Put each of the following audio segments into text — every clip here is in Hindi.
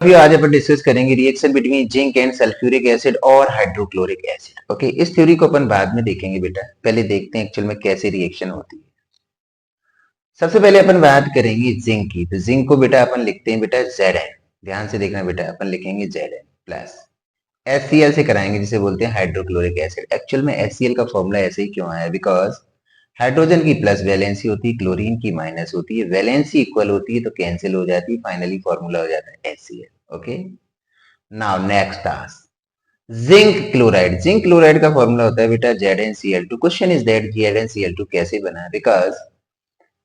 अभी आज अपन डिस्कस करेंगे reaction between zinc and sulphuric acid और हाइड्रोक्लोरिक एसिड। ओके, इस थ्योरी को अपन बाद में देखेंगे बेटा, पहले देखते हैं एक्चुअल में कैसे रिएक्शन होती है। सबसे पहले अपन बात करेंगे जिंक की। तो जिंक को बेटा अपन लिखते हैं बेटा Zn। ध्यान से देखना बेटा, अपन लिखेंगे Zn प्लस HCl से कराएंगे जिसे बोलते हैं हाइड्रोक्लोरिक एसिड। एक्चुअल में HCl का फॉर्मूला ऐसे ही क्यों आया, बिकॉज हाइड्रोजन की प्लस वैलेंसी होती है, क्लोरीन की माइनस होती है, वैलेंसी इक्वल होती है तो कैंसिल हो जाती है, फाइनली फॉर्मूला हो जाता है HCl। Okay, now next task zinc chloride. Zinc chloride का फॉर्मूला होता है बेटा ZnCl2। Question is that ZnCl2 कैसे बना, बिकॉज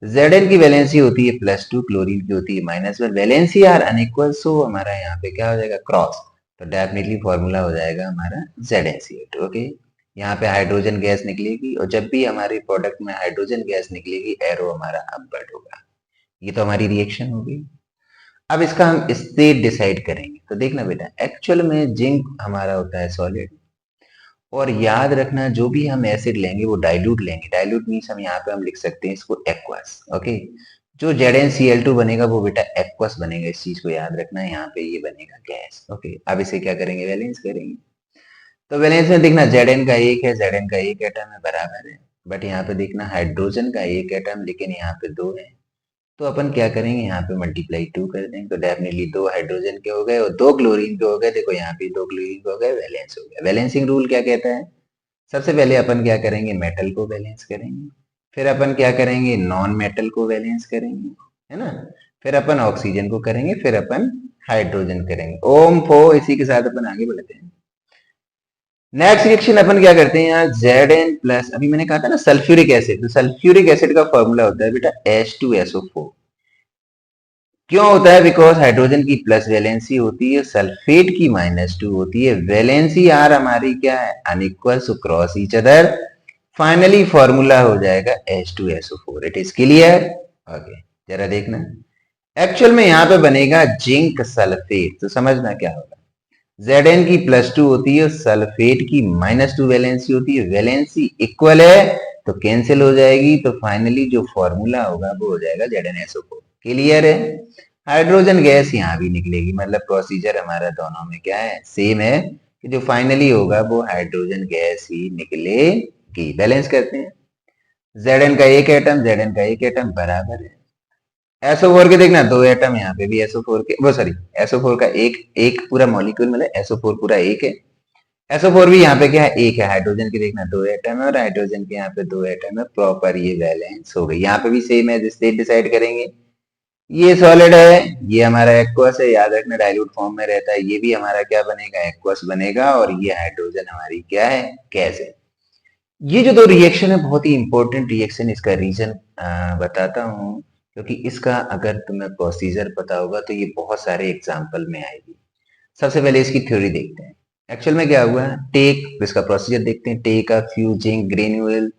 Zn की वैलेंसी होती है +2, क्लोरीन की होती है -1, वैलेंसी आर अनइक्वल, सो हमारा यहाँ पे क्या हो जाएगा, क्रॉस। तो डेफिनेटली फॉर्मूला हो जाएगा हमारा ZnCl2। ओके, यहाँ पे हाइड्रोजन गैस निकलेगी और जब भी हमारे प्रोडक्ट में हाइड्रोजन गैस निकलेगी एरो हमारा अपवर्ड होगा। ये तो हमारी रिएक्शन हो गई। अब इसका हम स्टेट डिसाइड करेंगे। तो देखना बेटा, एक्चुअल में जिंक हमारा होता है सॉलिड, और याद रखना जो भी हम एसिड लेंगे वो डाइल्यूट लेंगे। डाइल्यूट मीन्स हम यहाँ पे हम लिख सकते हैं इसको एक्वस। ओके, जो ZnCl2 बनेगा वो बेटा एक्वस बनेगा, इस चीज को याद रखना है। यहाँ पे ये बनेगा गैस। ओके, अब इसे क्या करेंगे, वैलेंस करेंगे। तो वैलेंस में देखना Zn का एक है, Zn का एक एटम है, बराबर है। बट यहाँ पे देखना हाइड्रोजन का एक एटम, लेकिन यहाँ पे दो है। तो अपन क्या करेंगे, यहाँ पे मल्टीप्लाई 2 कर देंगे, तो डेफिनेटली 2 हाइड्रोजन के हो गए और 2 क्लोरीन के हो गए। देखो यहाँ पे 2 क्लोरीन के हो गए, वैलेंस हो गया। वैलेंसिंग रूल क्या कहता है, सबसे पहले अपन क्या करेंगे, मेटल को बैलेंस करेंगे, फिर अपन क्या करेंगे, नॉन मेटल को बैलेंस करेंगे, है ना, फिर अपन ऑक्सीजन को करेंगे, फिर अपन हाइड्रोजन करेंगे। ओम फो, इसी के साथ अपन आगे बढ़ते हैं। नेक्स्ट रिएक्शन अपन क्या करते हैं यहाँ, Zn प्लस, अभी मैंने कहा था ना सल्फ्यूरिक एसिड, तो सल्फ्यूरिक एसिड का फॉर्मूला होता है बेटा H2SO4। क्यों होता है, बिकॉज हाइड्रोजन की प्लस वैलेंसी होती है, सल्फेट की -2 होती है, वैलेंसी आर हमारी क्या है, unequal, so cross each other, finally formula हो जाएगा H2SO4। It is clear. Okay, जरा देखना, एक्चुअल में यहाँ पे बनेगा जिंक सल्फेट। तो समझना क्या होगा, Zn की +2 होती है, सल्फेट की -2 वैलेंसी होती है, वैलेंसी इक्वल है तो कैंसिल हो जाएगी, तो फाइनली जो फॉर्मूला होगा वो हो जाएगा ZnSO4। क्लियर है। हाइड्रोजन गैस यहाँ भी निकलेगी, मतलब प्रोसीजर हमारा दोनों में क्या है, सेम है, कि जो फाइनली होगा वो हाइड्रोजन गैस ही निकलेगी। बैलेंस करते हैं, Zn का एक एटम, Zn का एक एटम बराबर है, SO4 के देखना दो एटम, यहाँ पे भी SO4 के, वो सॉरी SO4 का एक एक पूरा मॉलिक्यूल, मतलब SO4 पूरा एक है, SO4 भी यहाँ पे क्या है, एक है। हाइड्रोजन के देखना दो एटम है और हाइड्रोजन के यहाँ पे दो एटम है, प्रॉपर ये बैलेंस हो गई। यहाँ पे भी सेम है, स्टेट डिसाइड करेंगे। ये सॉलिड है, ये हमारा एक्वस है, याद रखना डाइल्यूट फॉर्म में रहता है, ये भी हमारा क्या बनेगा, एक्वस बनेगा, और ये हाइड्रोजन हमारी क्या है, गैस है। ये जो दो रिएक्शन है बहुत ही इंपॉर्टेंट रिएक्शन, इसका रीजन बताता हूँ, क्योंकि इसका अगर तुम्हें प्रोसीजर पता होगा तो ये बहुत सारे एग्जाम्पल में आएगी। सबसे पहले इसकी थ्योरी देखते हैं। एक्चुअल में क्या हुआ है, टेक, इसका प्रोसीजर देखते हैं। Take a few zinc granule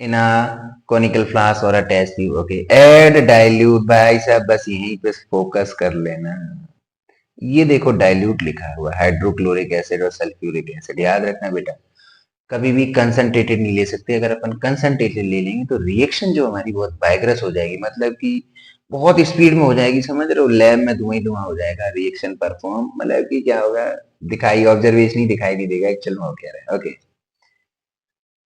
in a conical flask और a test tube. Okay, add dilute, भाई साहब बस यहीं पे फोकस कर लेना। ये देखो डाइल्यूट लिखा हुआ, हाइड्रोक्लोरिक एसिड और सल्फ्यूरिक एसिड। याद रखना बेटा, कभी भी कंसंट्रेटेड नहीं ले सकते। अगर अपन कंसंट्रेटेड ले लेंगे तो रिएक्शन जो हमारी बहुत वाइग्रस हो जाएगी, मतलब कि बहुत स्पीड में हो जाएगी, समझ रहे हो, लैब में धुआं ही धुआं हो जाएगा रिएक्शन परफॉर्म, मतलब कि क्या होगा, दिखाई ऑब्जर्वेशन ही दिखाई नहीं देगा एक्चुअल में हो क्या रहा है। ओके,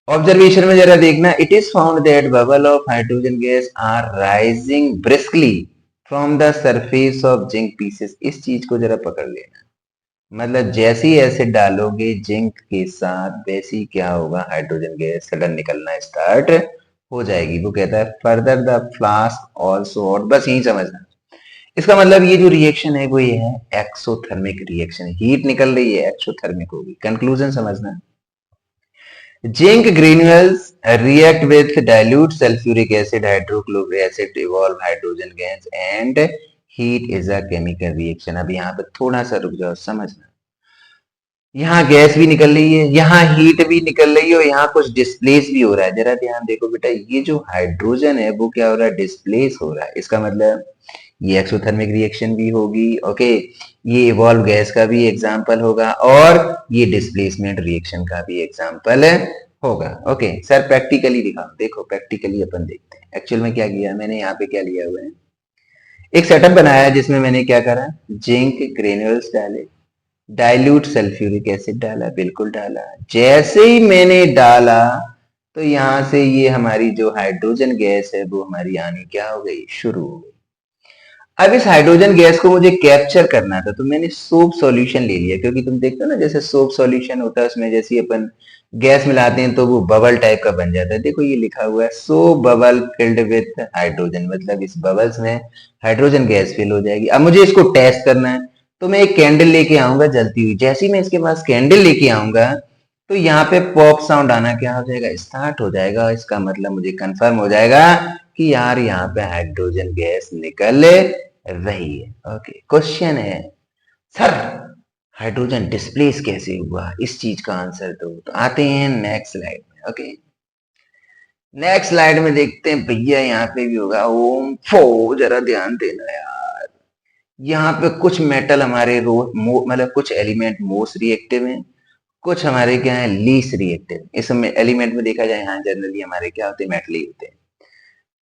ऑब्जर्वेशन में जरा देखना, it is found that bubble of hydrogen gas are rising briskly from the surface of zinc pieces. इस चीज को जरा पकड़ लेना, मतलब जैसे ही एसिड डालोगे जिंक के साथ, वैसे ही क्या होगा, हाइड्रोजन गैस सडन निकलना स्टार्ट हो जाएगी। वो कहता है further the flask also hot, बस यही समझना। इसका मतलब ये जो रिएक्शन है वो ये है एक्सोथर्मिक रिएक्शन, हीट निकल रही है, एक्सोथर्मिक होगी। कंक्लूजन समझना, zinc granules react with dilute sulfuric acid, hydrochloric acid to evolve hydrogen gas and heat is a chemical reaction। अब यहाँ पे थोड़ा सा रुक जाओ, समझना, यहाँ गैस भी निकल रही है, यहाँ हीट भी निकल रही है और यहाँ कुछ डिस्प्लेस भी हो रहा है। जरा ध्यान देखो बेटा, ये जो हाइड्रोजन है वो क्या हो रहा है, डिस्प्लेस हो रहा है। इसका मतलब ये एक्सोथर्मिक रिएक्शन भी होगी। ओके, ये इवॉल्व गैस का भी एग्जांपल होगा और ये डिस्प्लेसमेंट रिएक्शन का भी एग्जांपल होगा। ओके सर, प्रैक्टिकली दिखाओ, देखो प्रैक्टिकली अपन देखते हैं एक्चुअल में क्या किया मैंने। यहाँ पे क्या लिया हुआ है, एक सेटअप बनाया है जिसमें मैंने क्या करा, जिंक ग्रेन्यूल्स डाले, डाइल्यूट सल्फ्यूरिक एसिड डाला, बिल्कुल डाला। जैसे ही मैंने डाला तो यहां से ये हमारी जो हाइड्रोजन गैस है वो हमारी आनी क्या हो गई, शुरू हो गई। अब इस हाइड्रोजन गैस को मुझे कैप्चर करना था तो मैंने सोप सॉल्यूशन ले लिया, क्योंकि तुम देखते हो ना जैसे सोप सॉल्यूशन होता है उसमें जैसे अपन गैस मिलाते हैं तो वो बबल टाइप का बन जाता है। देखो ये लिखा हुआ है soap bubble filled with hydrogen, मतलब इस बबल्स में हाइड्रोजन गैस फिल हो जाएगी। अब मुझे इसको टेस्ट करना है तो मैं एक कैंडल लेके आऊंगा जलती हुई। जैसे ही मैं इसके पास कैंडल लेके आऊंगा तो यहाँ पे पॉप साउंड आना क्या हो जाएगा, स्टार्ट हो जाएगा। इसका मतलब मुझे कंफर्म हो जाएगा कि यार यहाँ पे हाइड्रोजन गैस निकल रही है। ओके, क्वेश्चन है सर हाइड्रोजन डिस्प्लेस कैसे हुआ, इस चीज का आंसर दो। तो आते हैं नेक्स्ट स्लाइड में। ओके, नेक्स्ट स्लाइड में देखते हैं भैया यहाँ पे भी होगा ओम फो, जरा ध्यान देना यार। यहाँ पे कुछ मेटल हमारे मतलब कुछ एलिमेंट मोस्ट रिएक्टिव हैं, कुछ हमारे क्या है लीस्ट रिएक्टिव। इसमें एलिमेंट में देखा जाए यहाँ जनरली हमारे क्या होते हैं, मेटल ही होते हैं।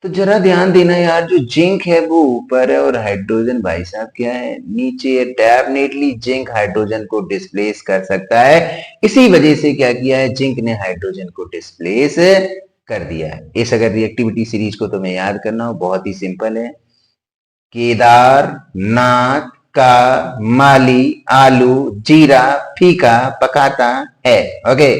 तो जरा ध्यान देना यार, जो जिंक है वो ऊपर है और हाइड्रोजन भाई साहब क्या है, नीचे है। डेफिनेटली जिंक हाइड्रोजन को डिस्प्लेस कर सकता है, इसी वजह से क्या किया है, जिंक ने हाइड्रोजन को डिस्प्लेस कर दिया है। इस अगर रिएक्टिविटी सीरीज को तुम्हें याद करना हो, बहुत ही सिंपल है। केदारनाथ का माली आलू जीरा फीका पकाता है। ओके,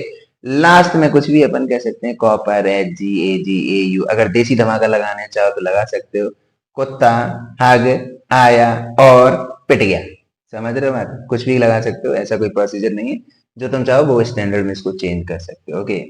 लास्ट में कुछ भी अपन कह सकते हैं, कॉपर HGAGAU। अगर देसी धमाका लगाने चाहो तो लगा सकते हो, कुत्ता हग आया और पिट गया। समझ रहे हो बात, कुछ भी लगा सकते हो, ऐसा कोई प्रोसीजर नहीं है। जो तुम चाहो वो स्टैंडर्ड में इसको चेंज कर सकते हो। ओके,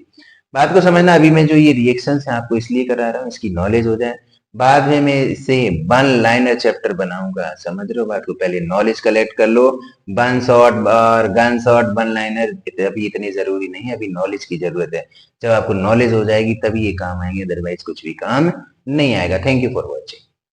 बात को समझना। अभी मैं जो ये रिएक्शन है आपको इसलिए करा रहा हूँ, इसकी नॉलेज हो जाए। बाद में मैं इससे वन लाइनर चैप्टर बनाऊंगा, समझ रहे हो बात को। पहले नॉलेज कलेक्ट कर लो। वन शॉट और गन शॉट वन लाइनर अभी इतनी जरूरी नहीं है, अभी नॉलेज की जरूरत है। जब आपको नॉलेज हो जाएगी तभी ये काम आएंगे, अदरवाइज कुछ भी काम नहीं आएगा। Thank you for watching.